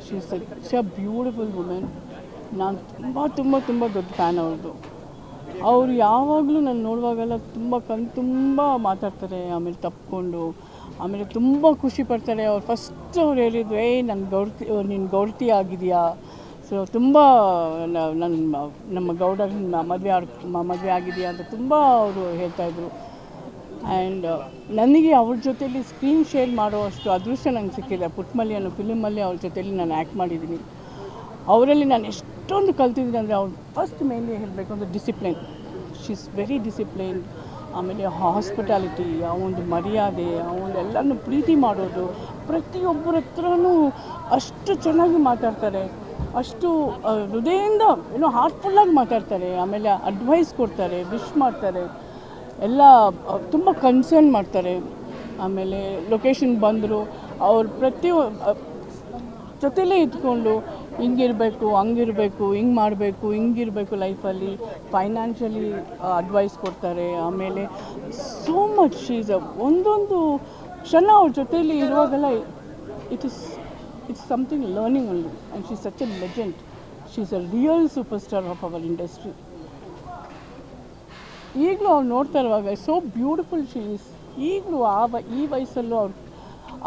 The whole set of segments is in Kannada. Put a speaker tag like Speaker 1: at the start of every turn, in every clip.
Speaker 1: She's such a beautiful women. ನಾನು ತುಂಬ ದೊಡ್ಡ ಫ್ಯಾನ್ ಅವ್ರದ್ದು. ಅವರು ಯಾವಾಗಲೂ ನಾನು ನೋಡುವಾಗೆಲ್ಲ ತುಂಬ ಮಾತಾಡ್ತಾರೆ, ಆಮೇಲೆ ತಪ್ಪಿಕೊಂಡು ಆಮೇಲೆ ತುಂಬ ಖುಷಿ ಪಡ್ತಾರೆ. ಅವ್ರು ಫಸ್ಟ್ ಅವ್ರು ಹೇಳಿದ್ದು, ನಿನ್ನ ಗೌರತಿ ಆಗಿದೆಯಾ, ಸೊ ತುಂಬ ನಮ್ಮ ಗೌಡ ಮದುವೆ ಆಗಿದೆಯಾ ಅಂತ ತುಂಬ ಅವರು ಹೇಳ್ತಾಯಿದ್ರು. ಆ್ಯಂಡ್ ನನಗೆ ಅವ್ರ ಜೊತೆಲಿ ಸ್ಕ್ರೀನ್ ಶೇರ್ ಮಾಡೋ ಅಷ್ಟು ಅದೃಷ್ಟ ನಂಗೆ ಸಿಕ್ಕಿದೆ. ಪುಟ್ಮಲ್ಲಿ ಅನ್ನೋ ಫಿಲಮಲ್ಲಿ ಅವ್ರ ಜೊತೆಲಿ ನಾನು ಆ್ಯಕ್ಟ್ ಮಾಡಿದ್ದೀನಿ. ಅವರಲ್ಲಿ ನಾನು ಎಷ್ಟೊಂದು ಕಲ್ತಿದ್ದೀನಿ ಅಂದರೆ, ಅವ್ರು ಫಸ್ಟ್ ಮೇನ್ಲಿ ಹೇಳಬೇಕು ಅಂದರೆ discipline. She is very disciplined. ಆಮೇಲೆ ಹಾಸ್ಪಿಟಾಲಿಟಿ, ಆ ಒಂದು ಮರ್ಯಾದೆ, ಆ ಒಂದು ಎಲ್ಲನೂ ಪ್ರೀತಿ ಮಾಡೋದು, ಪ್ರತಿಯೊಬ್ಬರ ಹತ್ರನೂ ಅಷ್ಟು ಚೆನ್ನಾಗಿ ಮಾತಾಡ್ತಾರೆ, ಅಷ್ಟು ಹೃದಯದಿಂದ ಹಾರ್ಟ್ಫುಲ್ಲಾಗಿ ಮಾತಾಡ್ತಾರೆ. ಆಮೇಲೆ ಅಡ್ವೈಸ್ ಕೊಡ್ತಾರೆ, ವಿಶ್ ಮಾಡ್ತಾರೆ, ಎಲ್ಲ ತುಂಬ ಕನ್ಸರ್ನ್ ಮಾಡ್ತಾರೆ. ಆಮೇಲೆ ಲೊಕೇಶನ್ ಬಂದರು ಅವ್ರು ಜೊತೆಲೇ ಇದ್ಕೊಂಡು ಹಿಂಗಿರಬೇಕು, ಹಂಗಿರಬೇಕು, ಹಿಂಗೆ ಮಾಡಬೇಕು, ಹಿಂಗಿರಬೇಕು ಲೈಫಲ್ಲಿ, ಫೈನಾನ್ಷಿಯಲಿ ಅಡ್ವೈಸ್ ಕೊಡ್ತಾರೆ. ಆಮೇಲೆ ಸೋ ಮಚ್ ಒಂದೊಂದು ಕ್ಷಣ ಅವ್ರ ಜೊತೆಯಲ್ಲಿ ಇರುವಾಗೆಲ್ಲ it's something learning only. And she is such a legend. She is a real superstar of our industry. ಈಗಲೂ ಅವ್ರು ನೋಡ್ತಾ ಇರುವಾಗ ಸೋ ಬ್ಯೂಟಿಫುಲ್ ಶಿ ಈಸ್. ಈಗಲೂ ಈ ವಯಸ್ಸಲ್ಲೂ ಅವ್ರು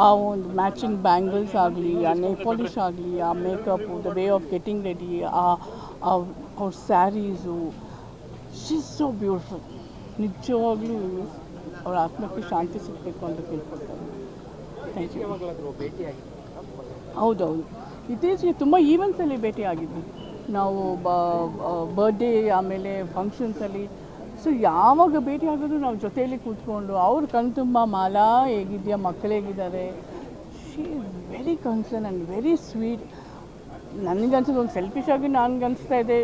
Speaker 1: ಆ ಒಂದು ಮ್ಯಾಚಿಂಗ್ ಬ್ಯಾಂಗಲ್ಸ್ ಆಗಲಿ, ಆ ನೇಲ್ ಪಾಲಿಷ್ ಆಗಲಿ, ಆ makeup, the way of getting ready, ಅವ್ರ saris, she is so beautiful. ನಿಜವಾಗ್ಲೂ ಅವ್ರ ಆತ್ಮಕ್ಕೆ ಶಾಂತಿ ಸಿಗಬೇಕು ಅಂತ ಕೇಳ್ಕೊಳ್ತಾರೆ. Thank you. ಹೌದೌದು, ಇತ್ತೀಚೆಗೆ ತುಂಬ ಈವೆಂಟ್ಸಲ್ಲಿ ಭೇಟಿಯಾಗಿದ್ವಿ ನಾವು, ಬರ್ಡೇ ಆಮೇಲೆ ಫಂಕ್ಷನ್ಸಲ್ಲಿ. ಸೊ ಯಾವಾಗ ಭೇಟಿ ಆಗೋದು ನಾವು ಜೊತೆಯಲ್ಲಿ ಕೂತ್ಕೊಂಡು, ಅವ್ರ ಕಣ್ತುಂಬ ಮಾಲಾ ಹೇಗಿದೆಯಾ, ಮಕ್ಕಳು ಹೇಗಿದ್ದಾರೆ, she is very concern and very sweet. ನನಗನ್ಸೋದು ಒಂದು ಸೆಲ್ಫಿಶಾಗಿ ನನಗನ್ನಿಸ್ತಾ ಇದೆ,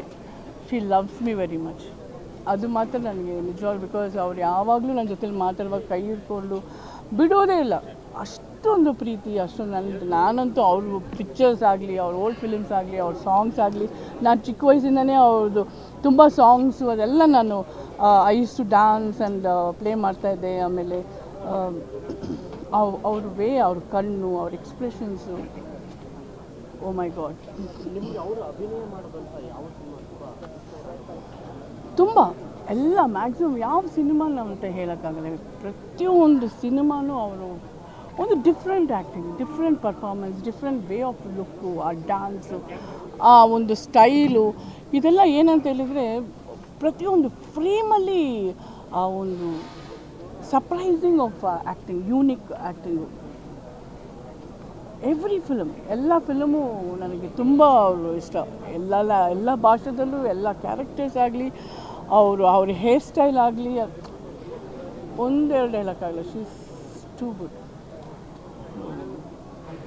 Speaker 1: she loves me very much. ಅದು ಮಾತ್ರ ನನಗೆ ನಿಜವಾಗ್ಲೂ, ಬಿಕಾಸ್ ಅವ್ರು ಯಾವಾಗಲೂ ನನ್ನ ಜೊತೆಲಿ ಮಾತಾಡುವಾಗ ಕೈ ಹಿಡ್ಕೊಂಡು ಬಿಡೋದೇ ಇಲ್ಲ, ಅಷ್ಟೊಂದು ಪ್ರೀತಿ, ಅಷ್ಟೊಂದು. ನಾನಂತೂ ಅವ್ರ ಪಿಕ್ಚರ್ಸ್ ಆಗಲಿ, ಅವ್ರ ಓಲ್ಡ್ ಫಿಲಿಮ್ಸ್ ಆಗಲಿ, ಅವ್ರ ಸಾಂಗ್ಸ್ ಆಗಲಿ, ನಾನು ಚಿಕ್ಕ ವಯಸ್ಸಿಂದನೇ ಅವ್ರದ್ದು ತುಂಬ ಸಾಂಗ್ಸು ಅದೆಲ್ಲ ನಾನು I use to dance and play ಮಾಡ್ತಾಯಿದ್ದೆ. ಆಮೇಲೆ ಅವ್ರ ವೇ, ಅವ್ರ ಕಣ್ಣು, ಅವ್ರ ಎಕ್ಸ್ಪ್ರೆಷನ್ಸು, ಓ ಮೈ ಗಾಡ್. ತುಂಬ ಎಲ್ಲ ಮ್ಯಾಕ್ಸಿಮಮ್ ಯಾವ ಸಿನಿಮಾನ ಅಂತ ಹೇಳೋಕ್ಕಾಗಲ್ಲ. ಪ್ರತಿಯೊಂದು ಸಿನಿಮಾನೂ ಅವರು ಒಂದು different acting, different performance, different way of look, ಆ ಡ್ಯಾನ್ಸು, ಆ ಒಂದು ಸ್ಟೈಲು, ಇದೆಲ್ಲ ಏನಂತ ಹೇಳಿದರೆ ಪ್ರತಿಯೊಂದು ಫ್ರೇಮಲ್ಲಿ ಆ ಒಂದು surprising of acting, unique acting. Every film, ಎಲ್ಲ ಫಿಲಮು ನನಗೆ ತುಂಬ ಅವರು ಇಷ್ಟ. ಎಲ್ಲ ಭಾಷೆದಲ್ಲೂ ಎಲ್ಲ ಕ್ಯಾರೆಕ್ಟರ್ಸ್ ಆಗಲಿ, ಅವ್ರ ಹೇರ್ ಸ್ಟೈಲ್ ಆಗಲಿ, ಒಂದೆರಡು ಹೇಳೋಕ್ಕಾಗಲ್ಲ. She is too good.